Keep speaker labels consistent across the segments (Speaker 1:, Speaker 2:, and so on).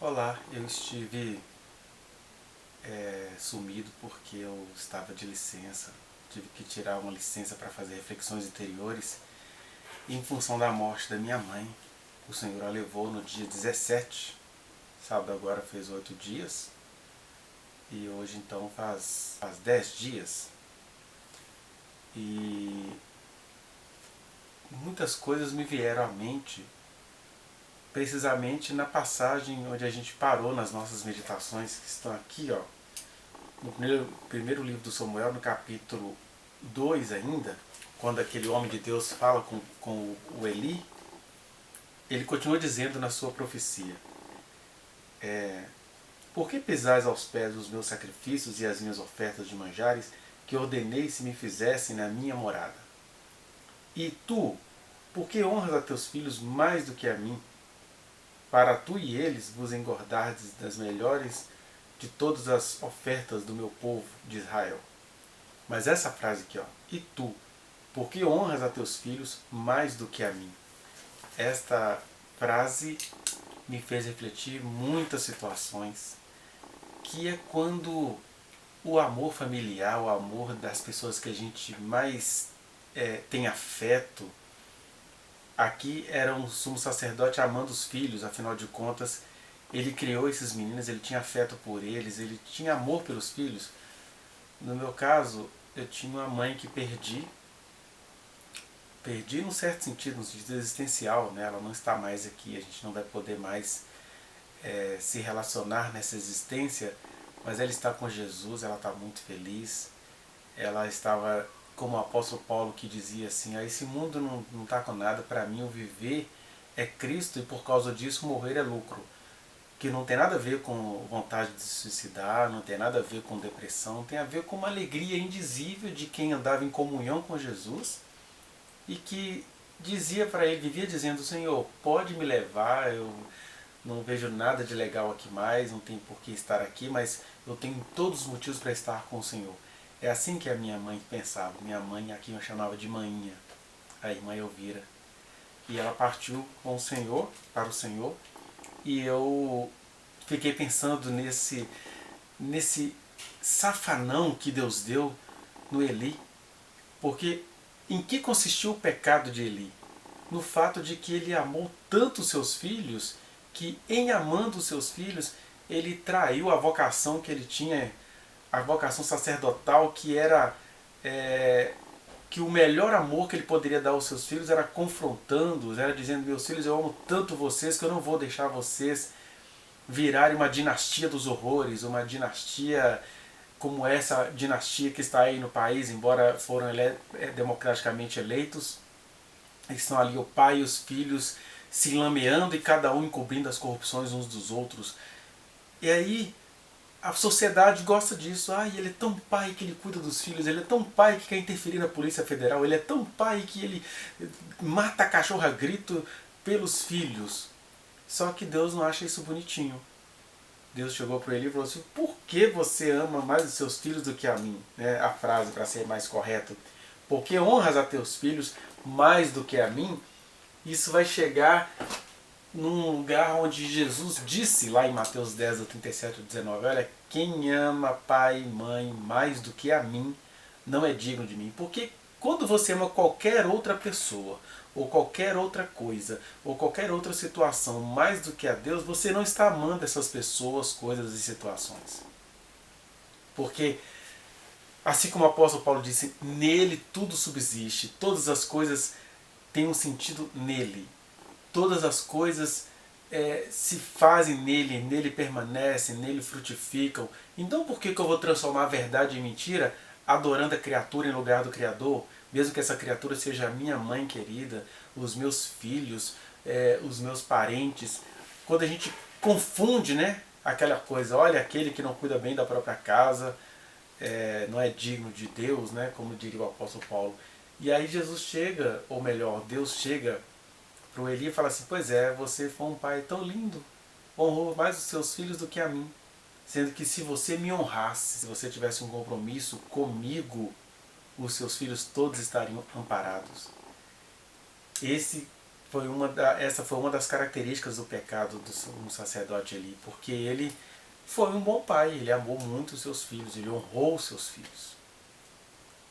Speaker 1: Olá, eu estive sumido porque eu estava de licença. Tive que tirar uma licença para fazer reflexões interiores em função da morte da minha mãe. O Senhor a levou no dia 17, sábado agora fez 8 dias e hoje então faz 10 dias. E muitas coisas me vieram à mente precisamente na passagem onde a gente parou nas nossas meditações, que estão aqui, ó, no primeiro livro do Samuel, no capítulo 2 ainda, quando aquele homem de Deus fala com o Eli, ele continua dizendo na sua profecia: Por que pisais aos pés os meus sacrifícios e as minhas ofertas de manjares, que ordenei se me fizessem na minha morada? E tu, por que honras a teus filhos mais do que a mim, para tu e eles vos engordardes das melhores de todas as ofertas do meu povo de Israel? Mas essa frase aqui, ó, e tu, por que honras a teus filhos mais do que a mim? Esta frase me fez refletir muitas situações, que é quando o amor familiar, o amor das pessoas que a gente mais tem afeto. Aqui era um sumo sacerdote amando os filhos, afinal de contas, ele criou esses meninos, ele tinha afeto por eles, ele tinha amor pelos filhos. No meu caso, eu tinha uma mãe que perdi num certo sentido, no sentido existencial, né? Ela não está mais aqui, a gente não vai poder mais se relacionar nessa existência, mas ela está com Jesus, ela está muito feliz, ela estava como o apóstolo Paulo, que dizia assim: esse mundo não está com nada, para mim o viver é Cristo e por causa disso morrer é lucro. Que não tem nada a ver com vontade de se suicidar, não tem nada a ver com depressão, tem a ver com uma alegria indizível de quem andava em comunhão com Jesus e que dizia para ele, vivia dizendo: Senhor, pode me levar, eu não vejo nada de legal aqui mais, não tenho por que estar aqui, mas eu tenho todos os motivos para estar com o Senhor. É assim que a minha mãe pensava. Minha mãe, aqui eu chamava de manhinha, a irmã Elvira. E ela partiu com o Senhor, para o Senhor, e eu fiquei pensando nesse safanão que Deus deu no Eli, porque em que consistiu o pecado de Eli? No fato de que ele amou tanto os seus filhos, que em amando os seus filhos, ele traiu a vocação que ele tinha, a vocação sacerdotal, que era que o melhor amor que ele poderia dar aos seus filhos era confrontando-os, era dizendo: meus filhos, eu amo tanto vocês que eu não vou deixar vocês virarem uma dinastia dos horrores, uma dinastia como essa dinastia que está aí no país, embora foram democraticamente eleitos. Estão ali o pai e os filhos se lameando e cada um encobrindo as corrupções uns dos outros. E aí a sociedade gosta disso. Ele é tão pai que ele cuida dos filhos, ele é tão pai que quer interferir na Polícia Federal, ele é tão pai que ele mata a cachorro a grito pelos filhos. Só que Deus não acha isso bonitinho. Deus chegou para ele e falou assim: por que você ama mais os seus filhos do que a mim? A frase, para ser mais correto. Porque honras a teus filhos mais do que a mim. Isso vai chegar num lugar onde Jesus disse lá em Mateus 10, do 37 ao 19, olha, quem ama pai e mãe mais do que a mim, não é digno de mim. Porque quando você ama qualquer outra pessoa, ou qualquer outra coisa, ou qualquer outra situação mais do que a Deus, você não está amando essas pessoas, coisas e situações. Porque, assim como o apóstolo Paulo disse, nele tudo subsiste, todas as coisas têm um sentido nele. Todas as coisas se fazem nele, nele permanecem, nele frutificam. Então por que eu vou transformar a verdade em mentira, adorando a criatura em lugar do Criador, mesmo que essa criatura seja a minha mãe querida, os meus filhos, os meus parentes? Quando a gente confunde, né, aquela coisa, olha, aquele que não cuida bem da própria casa não é digno de Deus, né, como diria o apóstolo Paulo. E aí Jesus chega, ou melhor, Deus chega para o Eli e fala assim: pois é, você foi um pai tão lindo, honrou mais os seus filhos do que a mim. Sendo que se você me honrasse, se você tivesse um compromisso comigo, os seus filhos todos estariam amparados. Esse essa foi uma das características do pecado do sumo sacerdote ali, porque ele foi um bom pai, ele amou muito os seus filhos, ele honrou os seus filhos.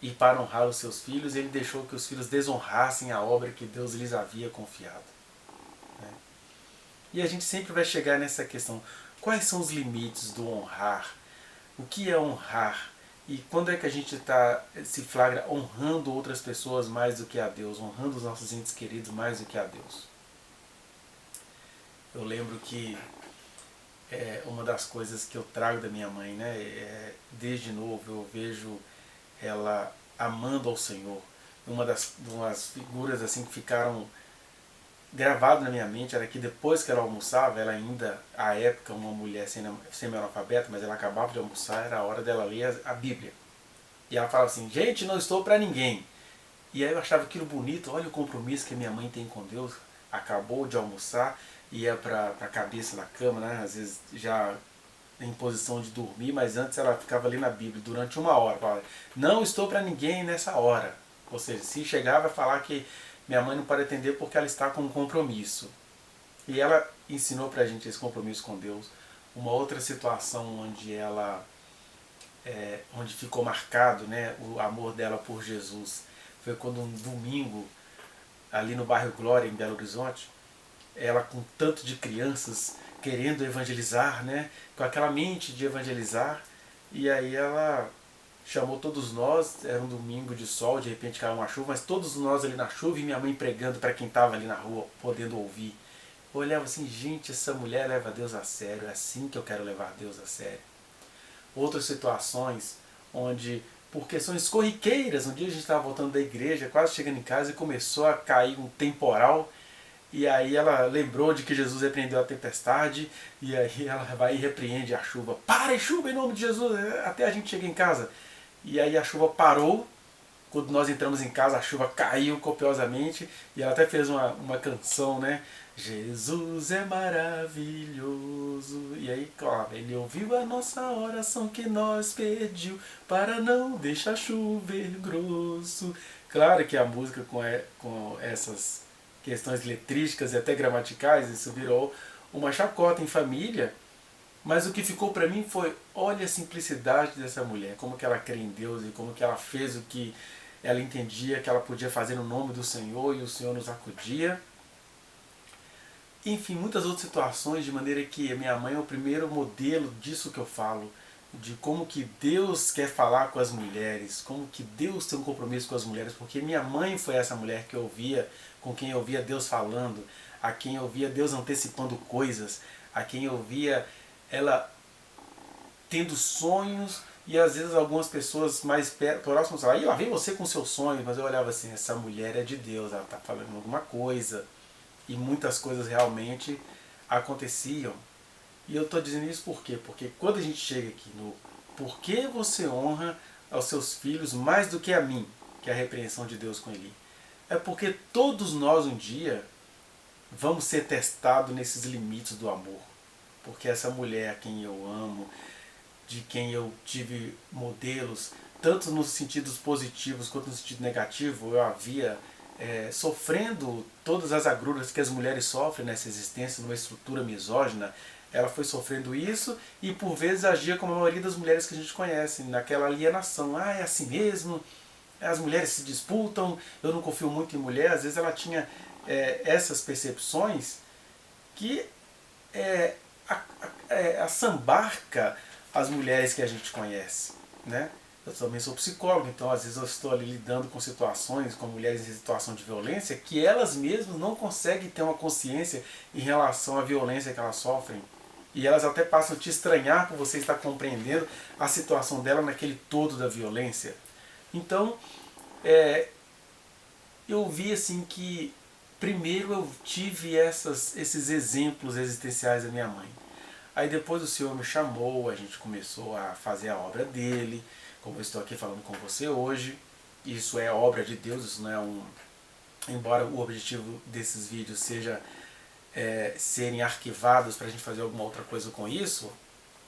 Speaker 1: E para honrar os seus filhos, ele deixou que os filhos desonrassem a obra que Deus lhes havia confiado. Né? E a gente sempre vai chegar nessa questão, quais são os limites do honrar? O que é honrar? E quando é que a gente se flagra honrando outras pessoas mais do que a Deus, honrando os nossos entes queridos mais do que a Deus? Eu lembro que uma das coisas que eu trago da minha mãe, né, desde novo eu vejo ela amando ao Senhor. Umas figuras assim que ficaram gravadas na minha mente era que depois que ela almoçava, ela ainda, à época, uma mulher semi-analfabeta, mas ela acabava de almoçar, era a hora dela ler a Bíblia. E ela falava assim, gente, não estou para ninguém. E aí eu achava aquilo bonito, olha o compromisso que minha mãe tem com Deus. Acabou de almoçar, ia para a cabeça na cama, né? Às vezes já em posição de dormir, mas antes ela ficava ali na Bíblia durante 1 hora. Falava, não estou para ninguém nessa hora. Ou seja, se chegava a falar que minha mãe não pode atender porque ela está com um compromisso. E ela ensinou para a gente esse compromisso com Deus. Uma outra situação onde ficou marcado, né, o amor dela por Jesus foi quando um domingo, ali no bairro Glória, em Belo Horizonte, ela com tanto de crianças querendo evangelizar, né, com aquela mente de evangelizar, e aí ela chamou todos nós, era um domingo de sol, de repente caiu uma chuva, mas todos nós ali na chuva e minha mãe pregando para quem estava ali na rua, podendo ouvir. Eu olhava assim, gente, essa mulher leva Deus a sério, é assim que eu quero levar Deus a sério. Outras situações onde, por questões corriqueiras, um dia a gente estava voltando da igreja, quase chegando em casa e começou a cair um temporal. E aí ela lembrou de que Jesus repreendeu a tempestade, e aí ela vai e repreende a chuva. Para, chuva, em nome de Jesus, até a gente chega em casa. E aí a chuva parou, quando nós entramos em casa a chuva caiu copiosamente, e ela até fez uma canção, né? Jesus é maravilhoso. E aí, claro, ele ouviu a nossa oração que nós pediu, para não deixar chover grosso. Claro que a música com essas questões letrísticas e até gramaticais, isso virou uma chacota em família, mas o que ficou para mim foi, olha a simplicidade dessa mulher, como que ela crê em Deus e como que ela fez o que ela entendia que ela podia fazer no nome do Senhor e o Senhor nos acudia. Enfim, muitas outras situações, de maneira que a minha mãe é o primeiro modelo disso que eu falo, de como que Deus quer falar com as mulheres, como que Deus tem um compromisso com as mulheres, porque minha mãe foi essa mulher que eu via, com quem eu via Deus falando, a quem eu via Deus antecipando coisas, a quem eu via ela tendo sonhos, e às vezes algumas pessoas mais próximas falavam, lá vem você com seus sonhos, mas eu olhava assim, essa mulher é de Deus, ela está falando alguma coisa, e muitas coisas realmente aconteciam. E eu estou dizendo isso por quê? Porque quando a gente chega aqui no por que você honra aos seus filhos mais do que a mim, que é a repreensão de Deus com Eli, é porque todos nós um dia vamos ser testados nesses limites do amor. Porque essa mulher a quem eu amo, de quem eu tive modelos, tanto nos sentidos positivos quanto no sentido negativo, eu havia sofrendo todas as agruras que as mulheres sofrem nessa existência, numa estrutura misógina. Ela foi sofrendo isso e por vezes agia como a maioria das mulheres que a gente conhece, naquela alienação. Ah, é assim mesmo, as mulheres se disputam, eu não confio muito em mulher. Às vezes ela tinha essas percepções que assambarca as mulheres que a gente conhece, né? Eu também sou psicólogo, então às vezes eu estou ali lidando com situações, com mulheres em situação de violência, que elas mesmas não conseguem ter uma consciência em relação à violência que elas sofrem. E elas até passam a te estranhar por você estar compreendendo a situação dela naquele todo da violência. Então, eu vi assim que primeiro eu tive esses exemplos existenciais da minha mãe. Aí depois o Senhor me chamou, a gente começou a fazer a obra dele, como eu estou aqui falando com você hoje. Isso é obra de Deus, isso não é embora o objetivo desses vídeos seja serem arquivados para a gente fazer alguma outra coisa com isso,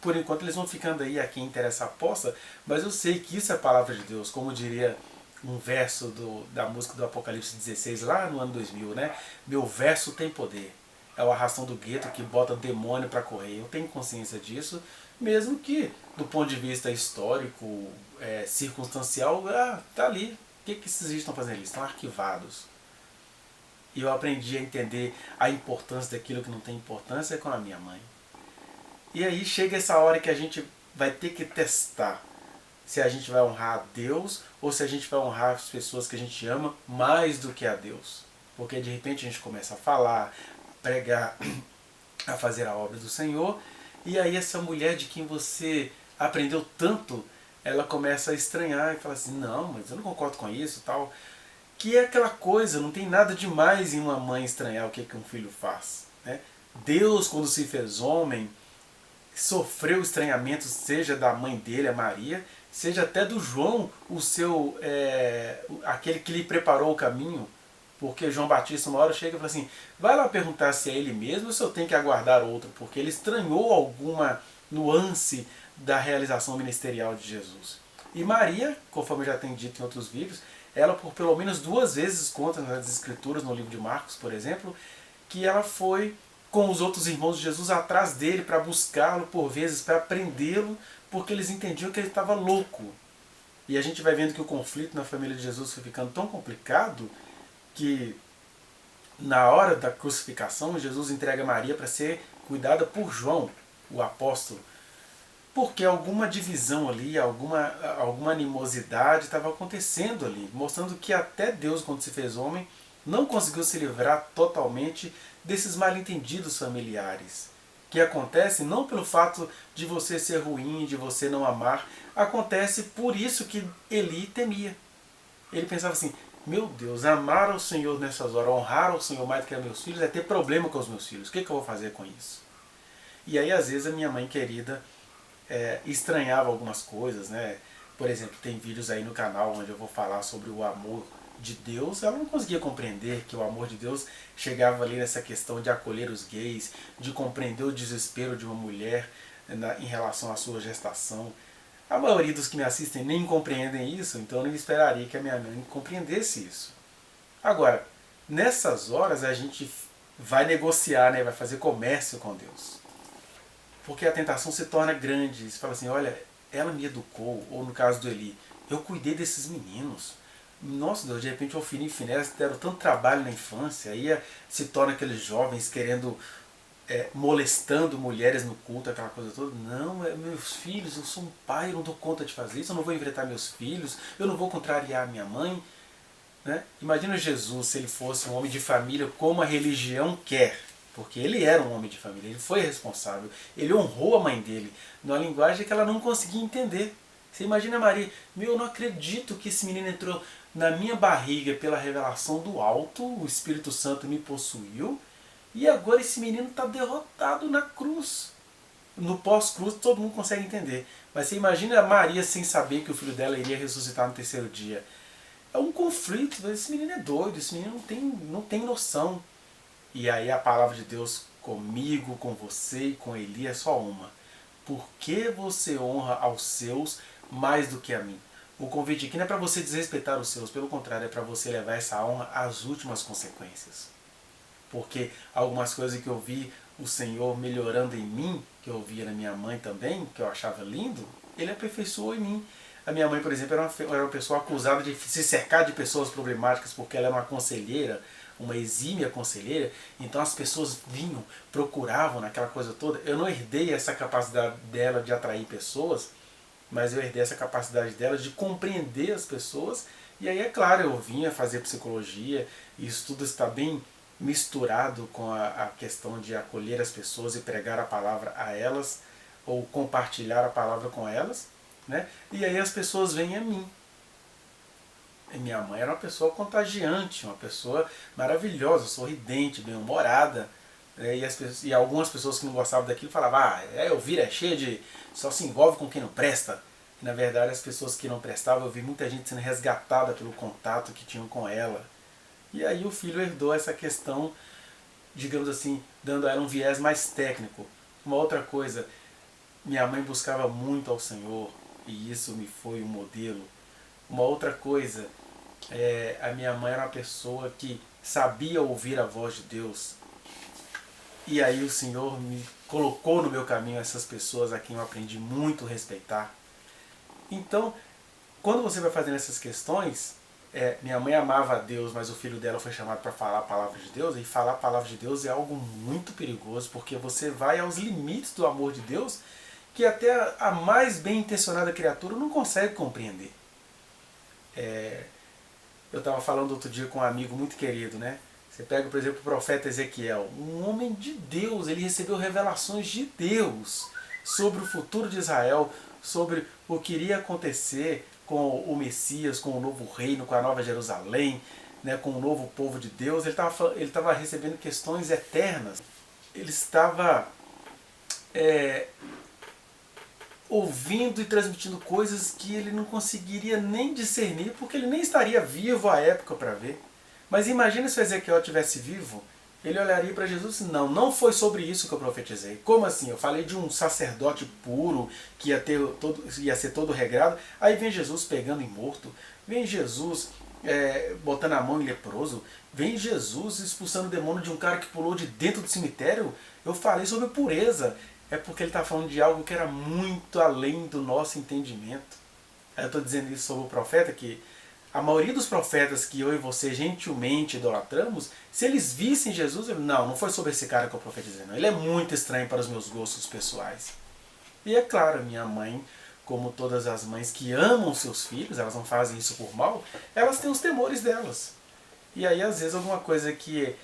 Speaker 1: por enquanto eles vão ficando aí, a quem interessa a poça, mas eu sei que isso é a palavra de Deus, como diria um verso da música do Apocalipse 16, lá no ano 2000, né? Meu verso tem poder. É o Arrastão do Gueto que bota demônio para correr. Eu tenho consciência disso, mesmo que do ponto de vista histórico, circunstancial, tá ali. O que esses livros estão fazendo? Eles estão arquivados. E eu aprendi a entender a importância daquilo que não tem importância com a minha mãe. E aí chega essa hora que a gente vai ter que testar se a gente vai honrar a Deus ou se a gente vai honrar as pessoas que a gente ama mais do que a Deus. Porque de repente a gente começa a falar, pregar, a fazer a obra do Senhor, e aí essa mulher de quem você aprendeu tanto, ela começa a estranhar e fala assim, não, mas eu não concordo com isso, tal. Que é aquela coisa, não tem nada demais em uma mãe estranhar o que um filho faz, né? Deus, quando se fez homem, sofreu estranhamento, seja da mãe dele, a Maria, seja até do João, aquele que lhe preparou o caminho, porque João Batista uma hora chega e fala assim, vai lá perguntar se é ele mesmo ou se eu tenho que aguardar outro, porque ele estranhou alguma nuance da realização ministerial de Jesus. E Maria, conforme eu já tenho dito em outros vídeos, ela por pelo menos 2 vezes conta nas escrituras, no livro de Marcos, por exemplo, que ela foi com os outros irmãos de Jesus atrás dele para buscá-lo, por vezes para prendê-lo, porque eles entendiam que ele estava louco. E a gente vai vendo que o conflito na família de Jesus foi ficando tão complicado que na hora da crucificação Jesus entrega Maria para ser cuidada por João, o apóstolo, porque alguma divisão ali, alguma animosidade estava acontecendo ali, mostrando que até Deus, quando se fez homem, não conseguiu se livrar totalmente desses mal-entendidos familiares, que acontecem não pelo fato de você ser ruim, de você não amar, acontece por isso que Eli temia. Ele pensava assim, meu Deus, amar ao Senhor nessas horas, honrar ao Senhor mais do que a meus filhos, é ter problema com os meus filhos, o que eu vou fazer com isso? E aí às vezes a minha mãe querida estranhava algumas coisas, né? Por exemplo, tem vídeos aí no canal onde eu vou falar sobre o amor de Deus. Ela não conseguia compreender que o amor de Deus chegava ali nessa questão de acolher os gays, de compreender o desespero de uma mulher em relação à sua gestação. A maioria dos que me assistem nem compreendem isso, então eu não esperaria que a minha mãe compreendesse isso. Agora, nessas horas a gente vai negociar, né? Vai fazer comércio com Deus. Porque a tentação se torna grande. Você fala assim, olha, ela me educou, ou no caso do Eli, eu cuidei desses meninos. Nossa Deus, de repente Ofni e Finéias deram tanto trabalho na infância, aí se torna aqueles jovens querendo, molestando mulheres no culto, aquela coisa toda. Não, meus filhos, eu sou um pai, eu não dou conta de fazer isso, eu não vou enfrentar meus filhos, eu não vou contrariar minha mãe. Né? Imagina Jesus se ele fosse um homem de família como a religião quer. Porque ele era um homem de família, ele foi responsável, ele honrou a mãe dele numa linguagem que ela não conseguia entender. Você imagina a Maria, eu não acredito que esse menino entrou na minha barriga pela revelação do alto, o Espírito Santo me possuiu, e agora esse menino está derrotado na cruz. No pós-cruz todo mundo consegue entender. Mas você imagina a Maria sem saber que o filho dela iria ressuscitar no 3º dia. É um conflito, esse menino é doido, esse menino não tem noção. E aí a palavra de Deus comigo, com você e com Eli é só uma. Por que você honra aos seus mais do que a mim? O convite aqui não é para você desrespeitar os seus, pelo contrário, é para você levar essa honra às últimas consequências. Porque algumas coisas que eu vi o Senhor melhorando em mim, que eu via na minha mãe também, que eu achava lindo, Ele aperfeiçoou em mim. A minha mãe, por exemplo, era uma pessoa acusada de se cercar de pessoas problemáticas porque ela era uma conselheira, uma exímia conselheira, então as pessoas vinham, procuravam naquela coisa toda. Eu não herdei essa capacidade dela de atrair pessoas, mas eu herdei essa capacidade dela de compreender as pessoas, e aí é claro, eu vinha fazer psicologia, e isso tudo está bem misturado com a questão de acolher as pessoas e pregar a palavra a elas, ou compartilhar a palavra com elas, né? E aí as pessoas vêm a mim. E minha mãe era uma pessoa contagiante, uma pessoa maravilhosa, sorridente, bem-humorada. E algumas pessoas que não gostavam daquilo falavam, Elvira é cheia de... só se envolve com quem não presta. E na verdade as pessoas que não prestavam, eu vi muita gente sendo resgatada pelo contato que tinham com ela. E aí o filho herdou essa questão, digamos assim, dando a ela um viés mais técnico. Uma outra coisa, minha mãe buscava muito ao Senhor, e isso me foi um modelo. Uma outra coisa, A minha mãe era uma pessoa que sabia ouvir a voz de Deus. E aí o Senhor me colocou no meu caminho essas pessoas a quem eu aprendi muito a respeitar. Então, quando você vai fazendo essas questões, minha mãe amava a Deus, mas o filho dela foi chamado para falar a palavra de Deus, e falar a palavra de Deus é algo muito perigoso, porque você vai aos limites do amor de Deus, que até a mais bem intencionada criatura não consegue compreender. Eu estava falando outro dia com um amigo muito querido, né? Você pega, por exemplo, o profeta Ezequiel, um homem de Deus, ele recebeu revelações de Deus sobre o futuro de Israel, sobre o que iria acontecer com o Messias, com o novo reino, com a nova Jerusalém, né, com o novo povo de Deus. Ele estava recebendo questões eternas. Ele estava ouvindo e transmitindo coisas que ele não conseguiria nem discernir, porque ele nem estaria vivo à época para ver. Mas imagina se o Ezequiel estivesse vivo, ele olharia para Jesus e disse, não, não foi sobre isso que eu profetizei. Como assim? Eu falei de um sacerdote puro, que ia ser todo regrado, aí vem Jesus pegando em morto, vem Jesus botando a mão em leproso, vem Jesus expulsando o demônio de um cara que pulou de dentro do cemitério. Eu falei sobre pureza. É porque ele está falando de algo que era muito além do nosso entendimento. Eu estou dizendo isso sobre o profeta, que a maioria dos profetas que eu e você gentilmente idolatramos, se eles vissem Jesus, não foi sobre esse cara que eu profetizei, não. Ele é muito estranho para os meus gostos pessoais. E é claro, minha mãe, como todas as mães que amam seus filhos, elas não fazem isso por mal, elas têm os temores delas. E aí, às vezes, alguma coisa que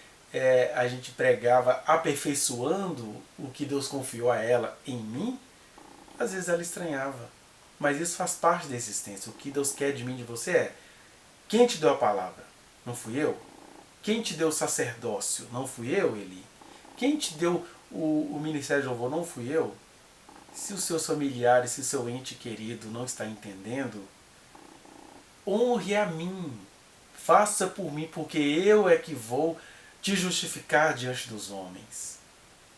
Speaker 1: a gente pregava aperfeiçoando o que Deus confiou a ela em mim, às vezes ela estranhava. Mas isso faz parte da existência. O que Deus quer de mim e de você é: quem te deu a palavra? Não fui eu? Quem te deu o sacerdócio? Não fui eu, Eli? Quem te deu o ministério de louvor? Não fui eu? Se os seus familiares, se o seu ente querido não está entendendo, honre a mim. Faça por mim, porque eu é que vou te justificar diante dos homens.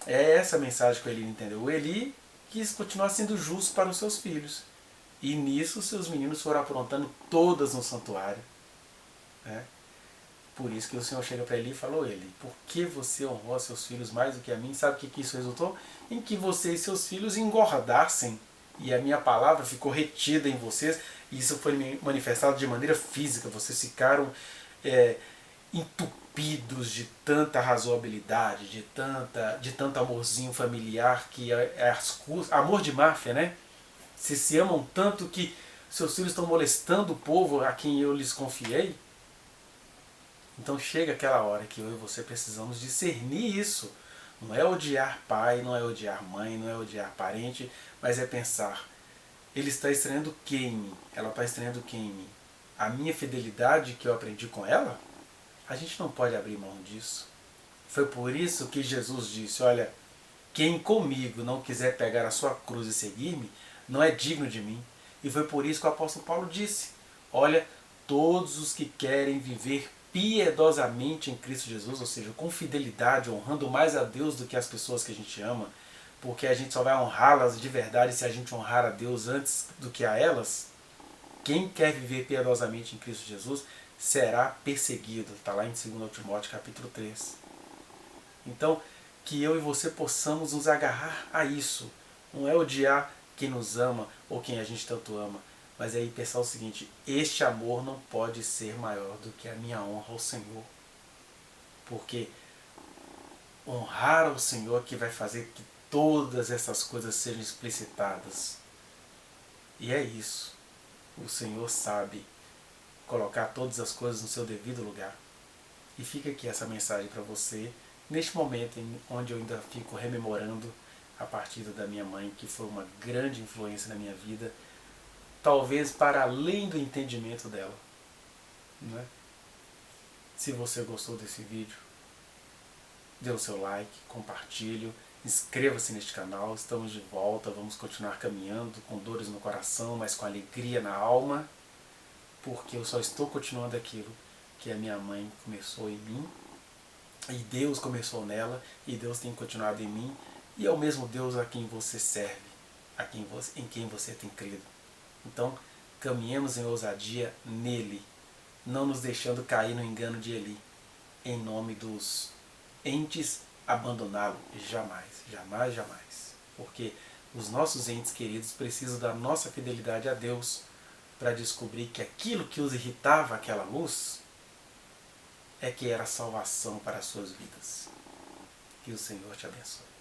Speaker 1: É essa a mensagem que o Eli entendeu. O Eli quis continuar sendo justo para os seus filhos. E nisso seus meninos foram aprontando todas no santuário. Né? Por isso que o Senhor chega para Eli e falou: Eli, por que você honrou seus filhos mais do que a mim? Sabe o que isso resultou? Em que você e seus filhos engordassem. E a minha palavra ficou retida em vocês. E isso foi manifestado de maneira física. Vocês ficaram entupidos de tanta razoabilidade, de tanto amorzinho familiar, que amor de máfia, né? Se amam tanto que seus filhos estão molestando o povo a quem eu lhes confiei. Então chega aquela hora que eu e você precisamos discernir isso. Não é odiar pai, não é odiar mãe, não é odiar parente, mas é pensar: ele está estranhando o que em mim? Ela está estranhando o que em mim? A minha fidelidade que eu aprendi com ela? A gente não pode abrir mão disso. Foi por isso que Jesus disse: olha, quem comigo não quiser pegar a sua cruz e seguir-me, não é digno de mim. E foi por isso que o apóstolo Paulo disse: olha, todos os que querem viver piedosamente em Cristo Jesus, ou seja, com fidelidade, honrando mais a Deus do que as pessoas que a gente ama, porque a gente só vai honrá-las de verdade se a gente honrar a Deus antes do que a elas. Quem quer viver piedosamente em Cristo Jesus será perseguido. Está lá em 2 Timóteo capítulo 3. Então, que eu e você possamos nos agarrar a isso. Não é odiar quem nos ama ou quem a gente tanto ama, mas é aí pensar o seguinte: este amor não pode ser maior do que a minha honra ao Senhor. Porque honrar ao Senhor que vai fazer que todas essas coisas sejam explicitadas. E é isso. O Senhor sabe colocar todas as coisas no seu devido lugar. E fica aqui essa mensagem para você, neste momento onde eu ainda fico rememorando a partida da minha mãe, que foi uma grande influência na minha vida, talvez para além do entendimento dela. Né? Se você gostou desse vídeo, dê o seu like, compartilhe, inscreva-se neste canal. Estamos de volta, vamos continuar caminhando com dores no coração, mas com alegria na alma, porque eu só estou continuando aquilo que a minha mãe começou em mim, e Deus começou nela, e Deus tem continuado em mim, e é o mesmo Deus a quem você serve, em quem você tem crido. Então, caminhemos em ousadia nele, não nos deixando cair no engano de Eli, em nome dos entes abandoná-lo. Jamais, jamais, jamais. Porque os nossos entes queridos precisam da nossa fidelidade a Deus para descobrir que aquilo que os irritava, aquela luz, é que era salvação para as suas vidas. Que o Senhor te abençoe.